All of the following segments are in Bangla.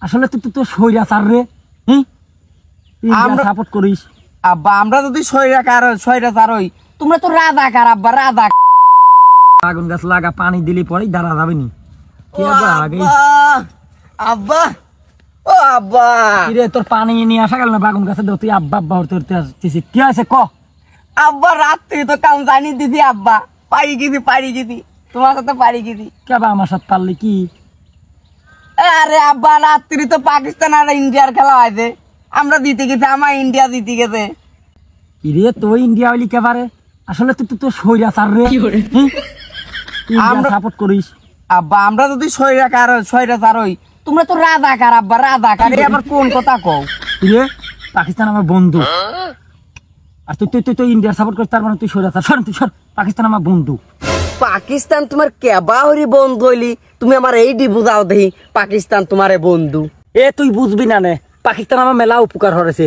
আসলে তুই তো স্বৈরাচার রে। আমরা সাপোর্ট করিস আব্বা। আমরা যদি স্বৈরাচার হই, তোমরা তো রাজাকার আব্বা, রাজা। আগুন গাছ লাগা, পানি দিলি পরেই দাঁড়া যাবে নি। আব্বা ও আব্বা, কিরে তোর পানি নিয়ে আসা গেল না বাগুন গাছে? তুই আব্বা আব্বা হতে হতে আসছিস, কি আছে ক? আব্বা রাত্রি তো কাম জানি দিদি আব্বা, পারি গেছি তোমার সাথে পারি গেছি। কেবা আমার সাথে পারলি কি? আরে আব্বা রাত্রি তো পাকিস্তান আর ইন্ডিয়ার খেলা হয়েছে, আমরা জিতে গেছি, আমার ইন্ডিয়া জিতে গেছে। কিরে তুই ইন্ডিয়া হইলি কেবারে? আসলে তুই তো স্বৈরাচার রে। আমরা সাপোর্ট করিস আব্বা। আমরা যদি স্বৈরাচার হই, তোমরা তো রাজাকার আব্বা, রাজাকার। আবার কোন কথা কও? কিরে পাকিস্তান আমার বন্ধু, আর তুই তুই তুই তুই ইন্ডিয়ার সাপোর্ট করিস, তার মানে তুই স্বৈরাচার। সর তুই সর, পাকিস্তান আমার বন্ধু। পাকিস্তান তোমার কেবা হরি বন্ধু হইলি? তুমি আমার এইডি বুঝাও দেহি, পাকিস্তান তোমারে বন্ধু। এ তুই বুঝবি না নে, পাকিস্তান আমার মেলা উপকার হরেছে,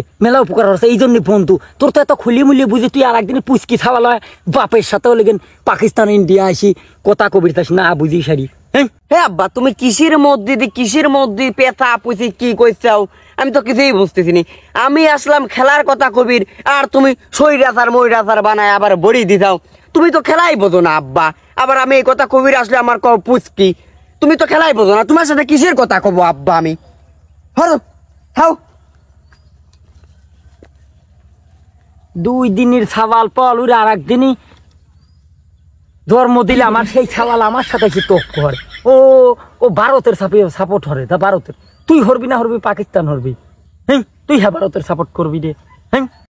এই জন্য বন্ধু। তোর তো এত খুলিয়ে মুলিয়ে বুঝি, তুই আর একদিন পুচকি খাওয়া লয় বাপের সাথে লেগেন পাকিস্তান ইন্ডিয়া আসি কথা কবিতাস না বুঝি সারি। হ্যাঁ আব্বা, তুমি কিসের মধ্যে পেথা পুচি কি কইছাও? আমি তো কিছুই বুঝতেছি নি। আমি আসলাম খেলার কথা কবির, আর তুমি ময়রাচার বানায় আবার বড়ি দিতাও। তুমি তো খেলাই বোঝো না আব্বা। আবার আমি এই কথা কবির আসলে আমার কও পুচকি। তুমি তো খেলাই বোঝো না, তোমার সাথে কিসের কথা কব আব্বা আমি? হাও 2 দিনের ছাওয়াল পল উড়ে আর একদিনই জন্ম দিলে আমার সেই ছাওয়াল আমার সাথে কি তক করে। ও ভারতের সাপোর্ট হরে, তা ভারতের। তুই হরবি না হরবি পাকিস্তান হরবি? হ্যাঁ তুই হ্যাঁ ভারতের সাপোর্ট করবি রে। হ্যাঁ